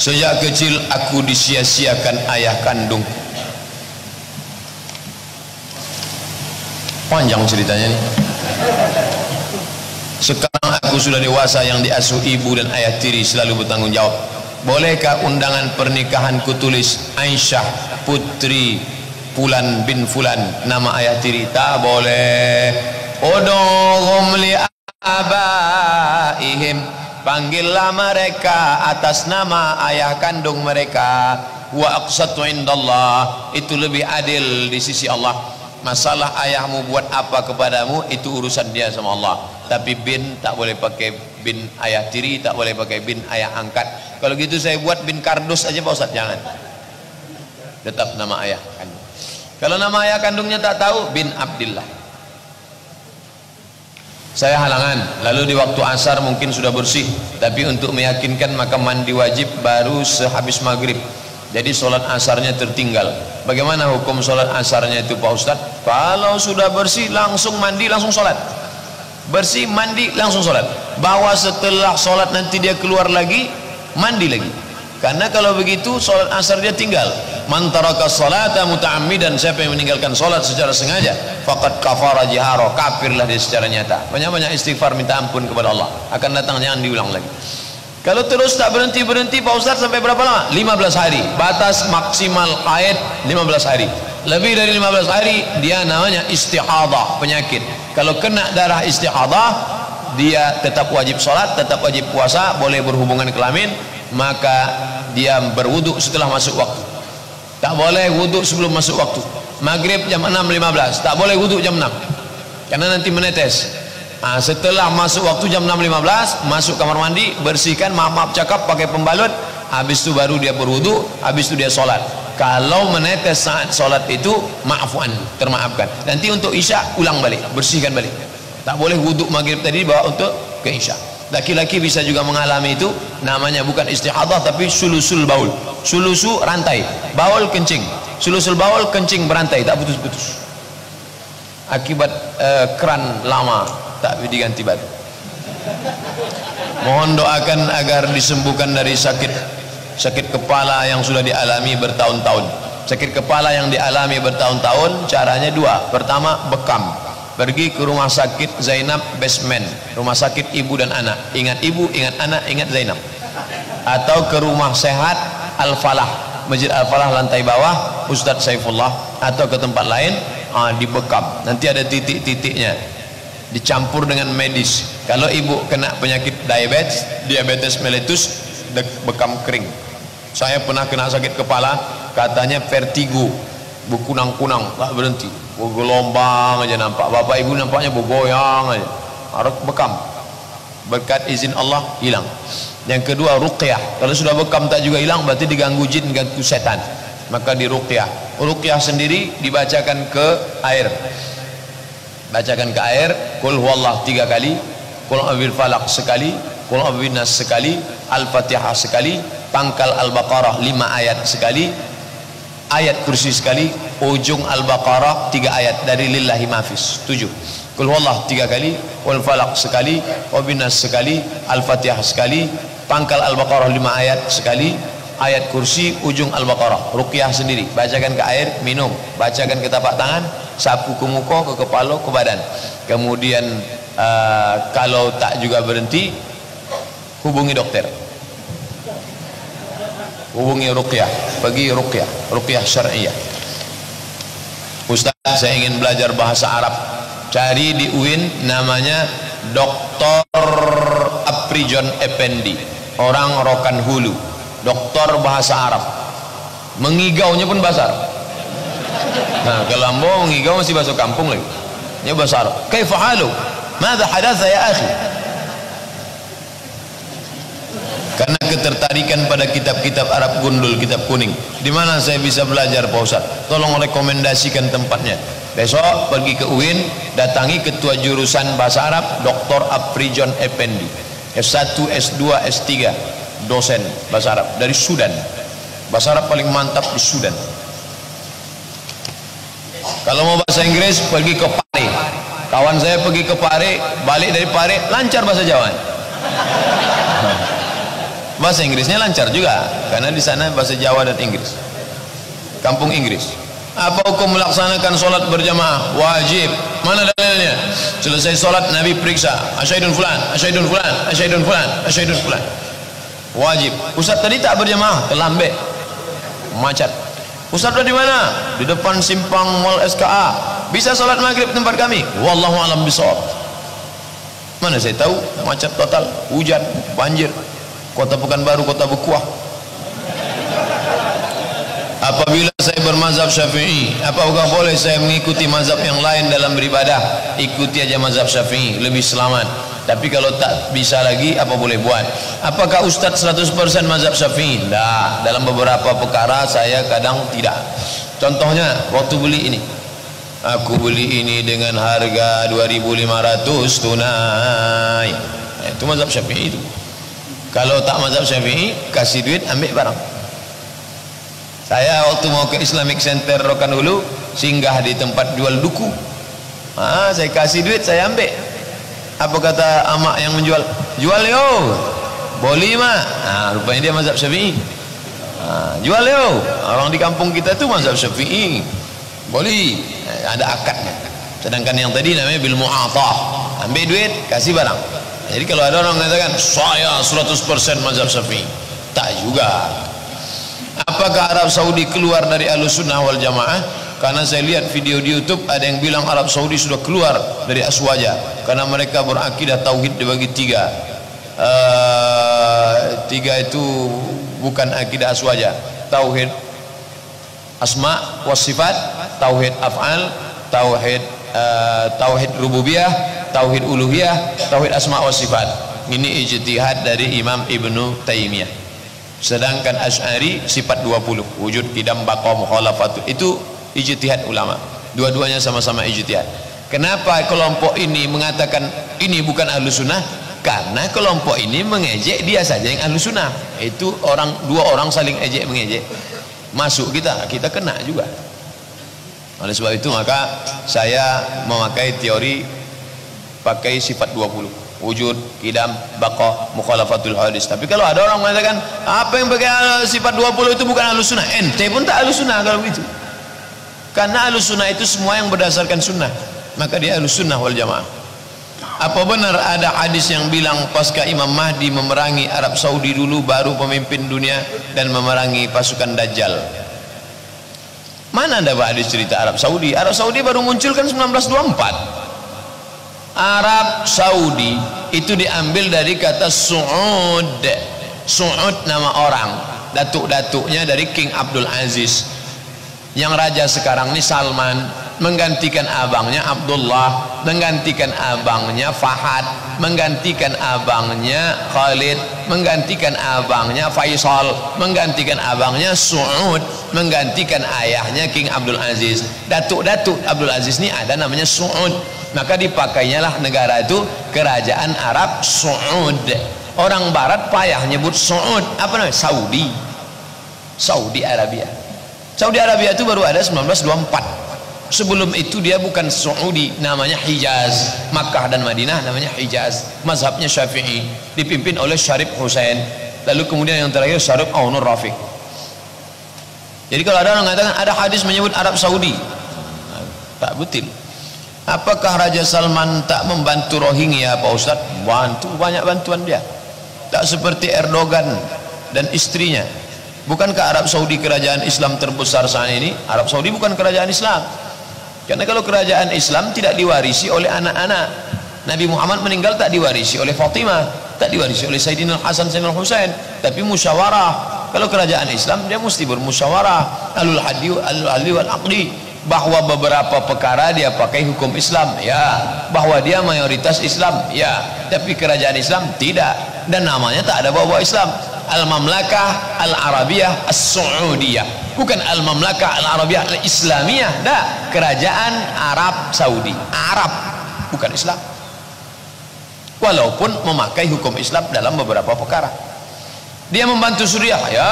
Sejak kecil aku disia-siakan ayah kandungku. Panjang ceritanya nih. Sekarang aku sudah dewasa yang diasuh ibu dan ayah tiri selalu bertanggung jawab. Bolehkah undangan pernikahanku tulis Aisyah putri Fulan bin Fulan nama ayah tiri? Tak boleh. Ud'uhum li abaihim, panggillah mereka atas nama ayah kandung mereka. Wa aqsatu indallah, itu lebih adil di sisi Allah. Masalah ayahmu buat apa kepadamu itu urusan dia sama Allah. Tapi bin tak boleh pakai bin ayah tiri, tak boleh pakai bin ayah angkat. Kalau gitu saya buat bin kardus aja Pak Ustaz, jangan. Tetap nama ayah kandung. Kalau nama ayah kandungnya tak tahu, bin Abdillah. Saya halangan, lalu di waktu asar mungkin sudah bersih, tapi untuk meyakinkan maka mandi wajib baru sehabis maghrib. Jadi sholat asarnya tertinggal. Bagaimana hukum sholat asarnya itu Pak Ustaz? Kalau sudah bersih langsung mandi langsung sholat. Bersih mandi langsung sholat. Bahwa setelah sholat nanti dia keluar lagi mandi lagi. Karena kalau begitu sholat asar dia tinggal. Man taraka sholata muta'ammidan, siapa yang meninggalkan sholat secara sengaja, faqad kafara jihara, kafirlah dia secara nyata. Banyak-banyak istighfar minta ampun kepada Allah. Akan datang, jangan diulang lagi. Kalau terus tak berhenti-berhenti Pak Ustaz sampai berapa lama? 15 hari. Batas maksimal haid 15 hari. Lebih dari 15 hari dia namanya istihadah, penyakit. Kalau kena darah istihadah, dia tetap wajib sholat, tetap wajib puasa, boleh berhubungan kelamin, maka dia berwudu setelah masuk waktu. Tak boleh wudu sebelum masuk waktu. Maghrib jam 6.15, tak boleh wudu jam 6 karena nanti menetes. Setelah masuk waktu jam 6.15, masuk kamar mandi, bersihkan, maaf cakap pakai pembalut, habis itu baru dia berwudu, habis itu dia sholat. Kalau menetes saat sholat itu ma'fuan, termaafkan. Nanti untuk isya ulang balik, bersihkan balik. Tak boleh wudu maghrib tadi bawa untuk ke isya. Laki-laki bisa juga mengalami itu, namanya bukan istihadah tapi sulusul baul. Sulusu rantai, baul kencing. Sulusul baul kencing berantai, tak putus-putus. Akibat keran lama tak diganti baru. Mohon doakan agar disembuhkan dari sakit kepala yang sudah dialami bertahun-tahun. Sakit kepala yang dialami bertahun-tahun caranya dua. Pertama, bekam. Pergi ke rumah sakit Zainab Basement, rumah sakit ibu dan anak. Ingat ibu, ingat anak, ingat Zainab. Atau ke rumah sehat Al-Falah, Masjid Al-Falah lantai bawah, Ustadz Saifullah. Atau ke tempat lain, dibekam. Nanti ada titik-titiknya, dicampur dengan medis. Kalau ibu kena penyakit diabetes mellitus, bekam kering. Saya pernah kena sakit kepala, katanya vertigo, berkunang-kunang, tak berhenti, bergelombang aja nampak. Bapak ibu nampaknya bergoyang aja, harus bekam. Berkat izin Allah hilang. Yang kedua, ruqyah. Kalau sudah bekam tak juga hilang, berarti diganggu jin, diganggu setan, maka di ruqyah. Ruqyah sendiri dibacakan ke air. Bacakan ke air, qul huwallah 3 kali, qul a'udzu falaq sekali, qul a'udzu binnas sekali, al-fatihah sekali, pangkal al-baqarah 5 ayat sekali, ayat kursi sekali, ujung al-baqarah 3 ayat dari lillahi mafis 7. Qul huwallah 3 kali, qul falaq sekali, qul binnas sekali, al-fatihah sekali, pangkal al-baqarah 5 ayat sekali, ayat kursi, ujung al-baqarah. Ruqyah sendiri, bacakan ke air, minum, bacakan ke tapak tangan, sapu ke muka, ke kepala, ke badan. Kemudian kalau tak juga berhenti, hubungi dokter, hubungi ruqyah, pergi ruqyah syar'iyah. Ustaz, saya ingin belajar bahasa Arab. Cari di UIN, namanya Dr. Aprijon Effendi, orang Rokan Hulu, doktor bahasa Arab. Mengigaunya pun bahasa Arab. Nah, kalau ambo mengigau masih bahasa kampung lagi. Ini bahasa Arab. Kaifa halu? Madza hadatsa ya akhi? Karena ketertarikan pada kitab-kitab Arab gundul, kitab kuning. Di mana saya bisa belajar Pak Ustaz? Tolong rekomendasikan tempatnya. Besok pergi ke UIN, datangi ketua jurusan bahasa Arab Dr. Aprijon Effendi, S1, S2, S3, dosen bahasa Arab dari Sudan. Bahasa Arab paling mantap di Sudan. Kalau mau bahasa Inggris, pergi ke Pare. Kawan saya pergi ke Pare, balik dari Pare lancar bahasa Jawa. Bahasa Inggrisnya lancar juga, karena di sana bahasa Jawa dan Inggris. Kampung Inggris. Apa hukum melaksanakan sholat berjamaah? Wajib. Mana dalilnya? Selesai sholat Nabi periksa, asyhadun fulan, asyhadun fulan, asyhadun fulan, asyhadun fulan. Wajib. Ustaz tadi tak berjamaah, terlambat, macet. Ustaz di mana? Di depan simpang Mall SKA. Bisa sholat maghrib tempat kami? Wallahu a'lam bishawab. Mana saya tahu, macet total, hujan, banjir. Kota Pekanbaru, kota berkuah. Apabila saya bermazhab Syafi'i, apakah boleh saya mengikuti mazhab yang lain dalam beribadah? Ikuti aja mazhab Syafi'i, lebih selamat. Tapi kalau tak bisa lagi, apa boleh buat? Apakah Ustadz 100% mazhab Syafi'i? Nah, dalam beberapa perkara saya kadang tidak. Contohnya waktu beli ini, aku beli ini dengan harga 2.500 tunai. Itu mazhab Syafi'i itu. Kalau tak mazhab Syafi'i, kasih duit, ambil barang. Saya waktu mau ke Islamic Center Rokan Hulu, singgah di tempat jual duku. Saya kasih duit, saya ambil. Apa kata amak yang menjual? Jual yo, boleh mak. Rupanya dia mazhab Syafi'i. Jual yo. Orang di kampung kita tu mazhab Syafi'i. Boleh. Ada akadnya. Sedangkan yang tadi namanya bil mu'atah. Ambil duit, kasih barang. Jadi kalau ada orang mengatakan saya 100% mazhab Syafi'i, tak juga. Apakah Arab Saudi keluar dari Ahlussunnah wal Jamaah? Karena saya lihat video di YouTube ada yang bilang Arab Saudi sudah keluar dari Aswaja karena mereka berakidah tauhid dibagi tiga. Tiga itu bukan akidah Aswaja. Tauhid asma was sifat, tauhid af'al, tauhid rububiyah, tauhid uluhiyah, tauhid asma was sifat. Ini ijtihad dari Imam Ibnu Taimiyah. Sedangkan Asy'ari sifat 20, wujud, qidam, baqa, mukhalafat. Itu ijtihad ulama. Dua-duanya sama-sama ijtihad. Kenapa kelompok ini mengatakan ini bukan Ahlussunnah? Karena kelompok ini mengejek dia saja yang Ahlussunnah. Itu dua orang saling ejek mengejek. Masuk kita kena juga. Oleh sebab itu maka saya memakai teori pakai sifat 20. Wujud, qidam, baqa, mukhalafatul hadis. Tapi kalau ada orang mengatakan apa yang pakai sifat 20 itu bukan Ahlussunnah, ente pun tak Ahlussunnah kalau begitu. Karena Ahlussunnah itu semua yang berdasarkan sunnah, maka dia Ahlussunnah wal Jamaah. Apa benar ada hadis yang bilang pasca Imam Mahdi memerangi Arab Saudi dulu baru pemimpin dunia dan memerangi pasukan Dajjal? Mana ada hadis cerita Arab Saudi? Arab Saudi baru muncul kan 1924. Arab Saudi itu diambil dari kata Su'ud. Su'ud nama orang, datuk-datuknya dari King Abdul Aziz. Yang raja sekarang ini Salman, menggantikan abangnya Abdullah, menggantikan abangnya Fahad, menggantikan abangnya Khalid, menggantikan abangnya Faisal, menggantikan abangnya Su'ud, menggantikan ayahnya King Abdul Aziz. Datuk-datuk Abdul Aziz ini ada namanya Su'ud. Maka dipakainya lah negara itu kerajaan Arab Saud. Orang barat payah nyebut Saud, apa namanya? Saudi Arabia. Saudi Arabia itu baru ada 1924. Sebelum itu dia bukan Saudi, namanya Hijaz. Makkah dan Madinah namanya Hijaz. Mazhabnya Syafi'i, dipimpin oleh Syarif Hussein. Lalu kemudian yang terakhir Syarif Aunur Rafiq. Jadi kalau ada orang mengatakan ada hadis menyebut Arab Saudi, tak betul. Apakah Raja Salman tak membantu Rohingya Pak Ustaz? Bantu, banyak bantuan dia. Tak seperti Erdogan dan istrinya. Bukankah Arab Saudi kerajaan Islam terbesar saat ini? Arab Saudi bukan kerajaan Islam. Karena kalau kerajaan Islam tidak diwarisi oleh anak-anak. Nabi Muhammad meninggal tak diwarisi oleh Fatimah, tak diwarisi oleh Sayyidina Hasan Sayyidina Husain, tapi musyawarah. Kalau kerajaan Islam dia mesti bermusyawarah. Alul hadli wal aqdi. Bahwa beberapa perkara dia pakai hukum Islam, ya. Bahwa dia mayoritas Islam, ya. Tapi kerajaan Islam tidak, dan namanya tak ada bawa Islam. Al-Mamlakah Al-Arabiyah As-Saudiyah, bukan Al-Mamlakah Al-Arabiyah Al-Islamiyah. Dah, kerajaan Arab Saudi, Arab, bukan Islam. Walaupun memakai hukum Islam dalam beberapa perkara. Dia membantu Suriah, ya.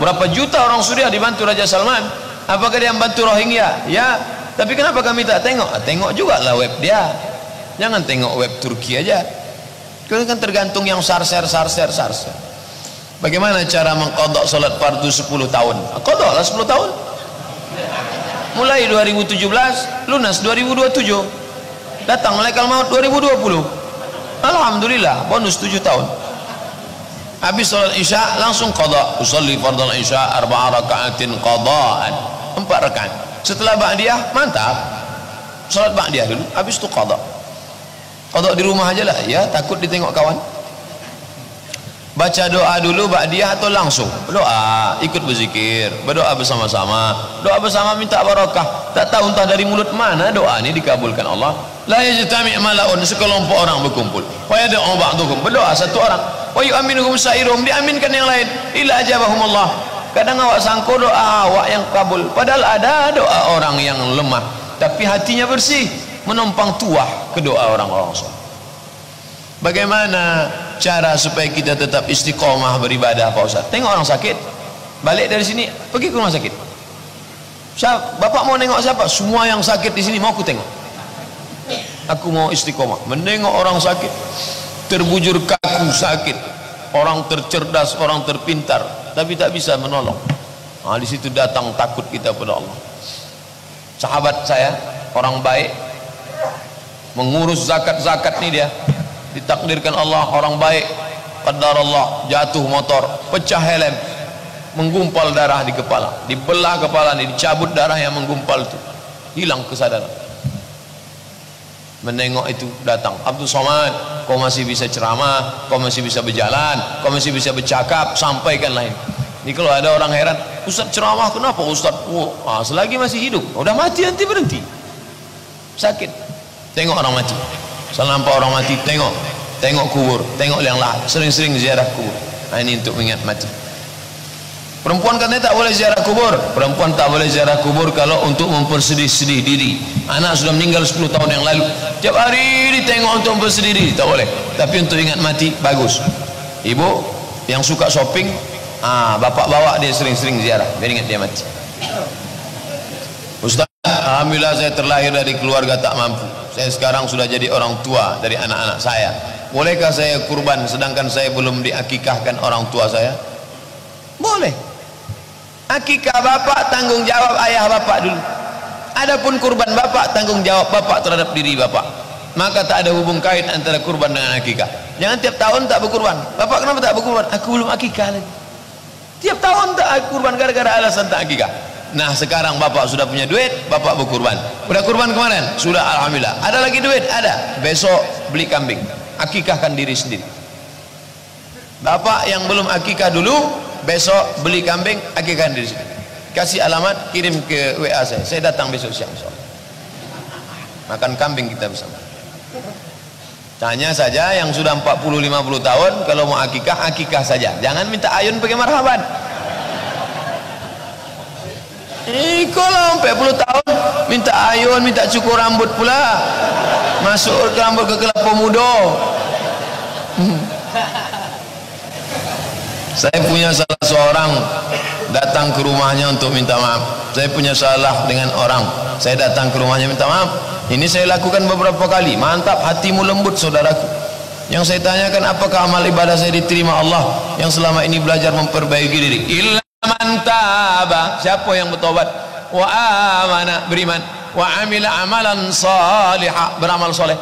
Berapa juta orang Suriah dibantu Raja Salman. Apakah dia membantu Rohingya? Ya. Tapi kenapa kami tak tengok? Tengok juga lah web dia. Jangan tengok web Turki aja. Karena kan tergantung yang sarser. Bagaimana cara mengqadha salat fardu 10 tahun? Qadhalah 10 tahun. Mulai 2017, lunas 2027. Datang malaikat maut 2020. Alhamdulillah, bonus 7 tahun. Habis salat Isya langsung qadha. Usolli fardal Isya 4 rakaatin qadhaan. 4 rakaat. Setelah ba'diyah mantap. Salat ba'diyah dulu, habis itu qadha. Qadha di rumah aja lah, ya, takut ditengok kawan. Baca doa dulu ba'diyah atau langsung? Berdoa, ikut berzikir, berdoa bersama-sama. Doa bersama minta barakah. Tak tahu entah dari mulut mana doa ini dikabulkan Allah. La yajtami' mala'un, sekelompok orang berkumpul. Wa yad'u ba'duhum, berdoa satu orang. Wa yu'minuhum sa'irum, diaminkan yang lain. Illa ajabahumullah. Kadang awak sangka doa awak yang kabul, padahal ada doa orang yang lemah tapi hatinya bersih, menumpang tuah ke doa orang-orang soleh. Bagaimana cara supaya kita tetap istiqomah beribadah Pak Ustaz? Tengok orang sakit, balik dari sini pergi ke rumah sakit. Bapak mau nengok siapa? Semua yang sakit di sini mau aku tengok. Aku mau istiqomah menengok orang sakit, terbujur kaku sakit, orang tercerdas, orang terpintar, tapi tak bisa menolong. Nah, di situ datang takut kita pada Allah. Sahabat saya, orang baik, mengurus zakat nih dia. Ditakdirkan Allah orang baik, qadar Allah, jatuh motor, pecah helm, menggumpal darah di kepala, dibelah kepala nih, dicabut darah yang menggumpal itu, hilang kesadaran. Menengok itu datang Abdul Somad, kau masih bisa ceramah, kau masih bisa berjalan, kau masih bisa bercakap, sampaikan lain. Ini kalau ada orang heran, Ustaz ceramah kenapa Ustaz? Selagi masih hidup, udah mati nanti berhenti. Sakit, tengok orang mati. Salah nampak orang mati, tengok kubur, tengok yang lain, sering-sering ziarah kubur. Nah, ini untuk mengingat mati. Perempuan katanya tak boleh ziarah kubur. Perempuan tak boleh ziarah kubur kalau untuk mempersedih-sedih diri. Anak sudah meninggal 10 tahun yang lalu, tiap hari ditengok untuk mempersedih diri, tak boleh. Tapi untuk ingat mati bagus. Ibu yang suka shopping, bapak bawa dia sering-sering ziarah biar ingat dia mati. Ustaz, alhamdulillah saya terlahir dari keluarga tak mampu. Saya sekarang sudah jadi orang tua dari anak-anak saya. Bolehkah saya kurban sedangkan saya belum diakikahkan orang tua saya? Boleh. Akikah bapak tanggung jawab ayah bapak dulu. Adapun kurban bapak tanggung jawab bapak terhadap diri bapak. Maka tak ada hubung kait antara kurban dengan akikah. Jangan tiap tahun tak berkurban. Bapak kenapa tak berkurban? Aku belum akikah lagi. Tiap tahun tak kurban gara-gara alasan tak akikah. Nah sekarang bapak sudah punya duit, bapak berkurban. Udah kurban kemarin? Sudah, alhamdulillah. Ada lagi duit? Ada. Besok beli kambing, akikahkan diri sendiri. Bapak yang belum akikah dulu, besok beli kambing, akikahkan diri sendiri. Kasih alamat, kirim ke WA saya datang besok siang makan kambing kita bersama. Tanya saja yang sudah 40-50 tahun, kalau mau akikah, akikah saja, jangan minta ayun pakai marhaban. Kalau 40 tahun minta ayun, minta cukur rambut pula, masuk rambut ke kelapa muda. Saya punya salah seorang datang ke rumahnya untuk minta maaf. Saya punya salah dengan orang, saya datang ke rumahnya minta maaf. Ini saya lakukan beberapa kali. Mantap, hatimu lembut saudaraku. Yang saya tanyakan, apakah amal ibadah saya diterima Allah yang selama ini belajar memperbaiki diri? Illa man taba, siapa yang bertobat, wa amana, beriman, wa amila amalan salihah, beramal soleh.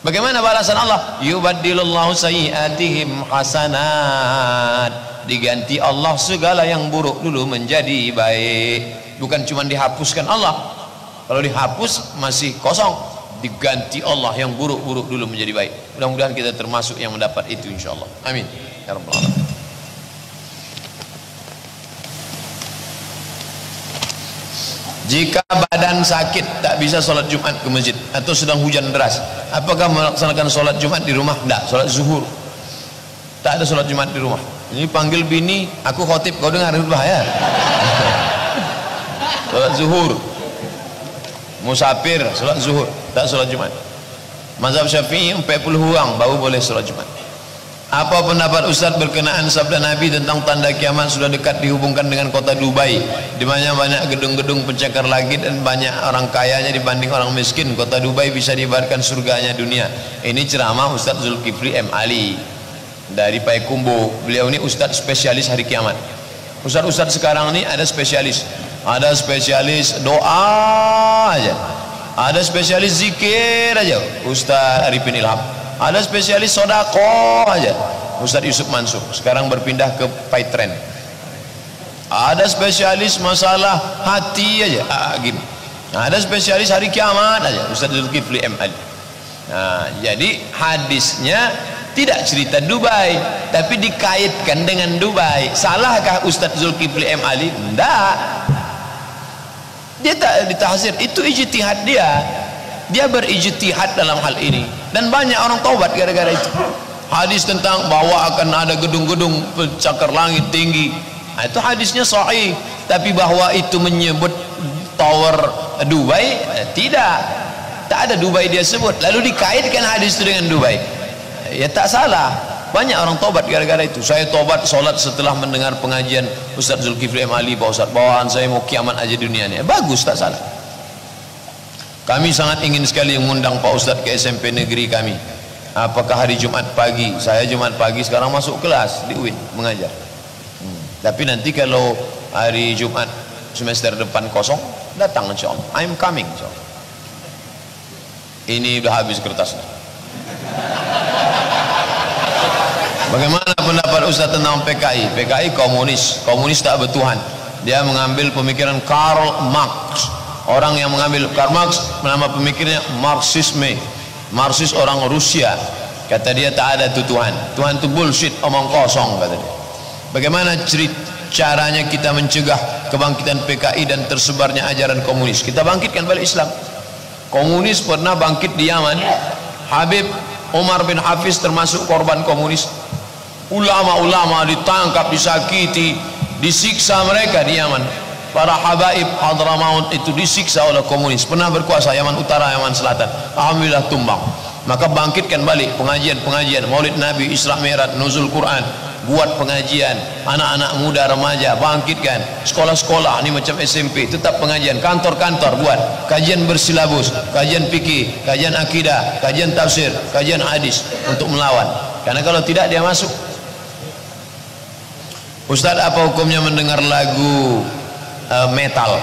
Bagaimana balasan Allah? Yubaddilullahu sayyiatihim hasanat, diganti Allah segala yang buruk dulu menjadi baik. Bukan cuma dihapuskan Allah, kalau dihapus masih kosong, diganti Allah yang buruk-buruk dulu menjadi baik. Mudah-mudahan kita termasuk yang mendapat itu insyaallah. Amin ya rabbal alamin. Jika badan sakit tak bisa sholat Jumat ke masjid atau sedang hujan deras, apakah melaksanakan sholat Jumat di rumah? Tidak, sholat zuhur. Tak ada sholat Jumat di rumah. Ini panggil bini, aku khotib, kau dengar itu bahaya. Sholat zuhur. Musafir, sholat zuhur, tak sholat Jumat. Mazhab Syafi'i 40 orang baru boleh sholat Jumat. Apa pendapat Ustaz berkenaan sabda Nabi tentang tanda kiamat sudah dekat dihubungkan dengan kota Dubai, di mana banyak gedung-gedung pencakar langit dan banyak orang kayanya dibanding orang miskin. Kota Dubai bisa diibaratkan surganya dunia. Ini ceramah Ustaz Zulkifli M. Ali. dari Payakumbuh. Beliau ini ustadz spesialis hari kiamat. Ustadz sekarang ini ada spesialis doa aja, ada spesialis zikir aja Ustadz Arifin Ilham, ada spesialis sodako aja Ustadz Yusuf Mansur. Sekarang berpindah ke Paitren. Ada spesialis masalah hati aja, gini. Ada spesialis hari kiamat aja Ustadz Zulkifli M. Ali. Nah, jadi hadisnya tidak cerita Dubai, tapi dikaitkan dengan Dubai. Salahkah Ustadz Zulkifli M. Ali? Tidak. Dia tak ditahzir, itu ijtihad dia. Dia berijtihad dalam hal ini, dan banyak orang taubat gara-gara itu. Hadis tentang bahwa akan ada gedung-gedung pencakar langit tinggi, nah, itu hadisnya sahih. Tapi bahwa itu menyebut tower Dubai, tidak ada Dubai dia sebut, lalu dikaitkan hadis itu dengan Dubai. Ya tak salah, banyak orang tobat gara-gara itu. Saya tobat solat setelah mendengar pengajian Ustadz Zulkifli M. Ali, Pak Ustadz, bawaan saya mau kiamat aja dunia ini. Bagus, tak salah. Kami sangat ingin sekali mengundang Pak Ustadz ke SMP negeri kami. Apakah hari Jumat pagi? Saya Jumat pagi sekarang masuk kelas di UIN mengajar. Tapi nanti kalau hari Jumat semester depan kosong, datang insyaallah. I'm coming insyaallah. Ini udah habis kertasnya. Bagaimana pendapat Ustaz tentang PKI? PKI komunis tak bertuhan. Dia mengambil pemikiran Karl Marx. Orang yang mengambil Karl Marx, nama pemikirnya Marxisme. Marxis orang Rusia. Kata dia tak ada itu Tuhan. Tuhan itu bullshit, omong kosong, kata dia. Bagaimana caranya kita mencegah kebangkitan PKI dan tersebarnya ajaran komunis? Kita bangkitkan balik Islam. Komunis pernah bangkit di Yaman. Habib Umar bin Hafiz termasuk korban komunis. Ulama-ulama ditangkap, disakiti, disiksa mereka di Yaman. Para habaib Hadramaut itu disiksa oleh komunis. Pernah berkuasa Yaman Utara, Yaman Selatan. Alhamdulillah tumbang. Maka bangkitkan balik pengajian-pengajian, Maulid Nabi, Isra Mi'raj, Nuzul Quran. Buat pengajian, anak-anak muda, remaja, bangkitkan. Sekolah-sekolah, ini macam SMP, tetap pengajian. Kantor-kantor buat kajian bersilabus, kajian fikih, kajian akidah, kajian tafsir, kajian hadis untuk melawan. Karena kalau tidak dia masuk. Ustaz, apa hukumnya mendengar lagu metal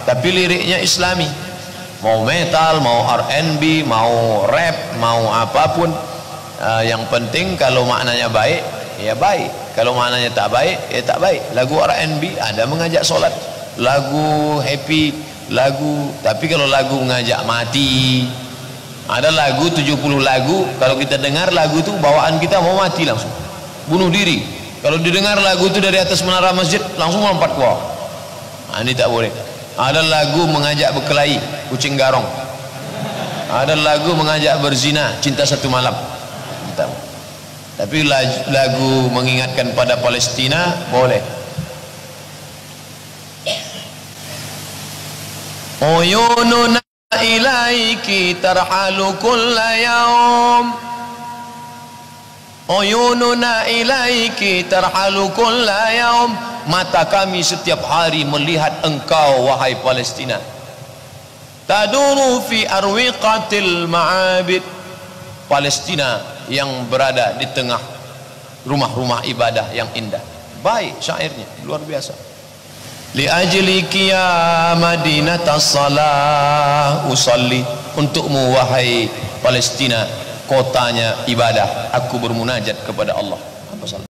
tapi liriknya Islami? Mau metal, mau R&B, mau rap, mau apapun, yang penting kalau maknanya baik, ya baik. Kalau maknanya tak baik, ya tak baik. Lagu R&B ada mengajak solat, lagu happy, tapi kalau lagu mengajak mati, ada lagu 70 lagu, kalau kita dengar lagu itu bawaan kita mau mati langsung, bunuh diri. Kalau didengar lagu itu dari atas menara masjid, langsung lompat ke bawah. Nah, ini tak boleh. Ada lagu mengajak berkelahi, kucing garong. Ada lagu mengajak berzina, cinta satu malam. Tapi lagu mengingatkan pada Palestina boleh. Uyununa ilaiki tarhalu kulla yaum. Uyununa ilaiki tarhalu kulla yaum. Mata kami setiap hari melihat engkau wahai Palestina. Taduru fi arwiqatil ma'abid. Palestina yang berada di tengah rumah-rumah ibadah yang indah. Baik syairnya, luar biasa. Li ajliki ya madinatas salah usalli. Untukmu wahai Palestina, kotanya ibadah, aku bermunajat kepada Allah. Apa salah?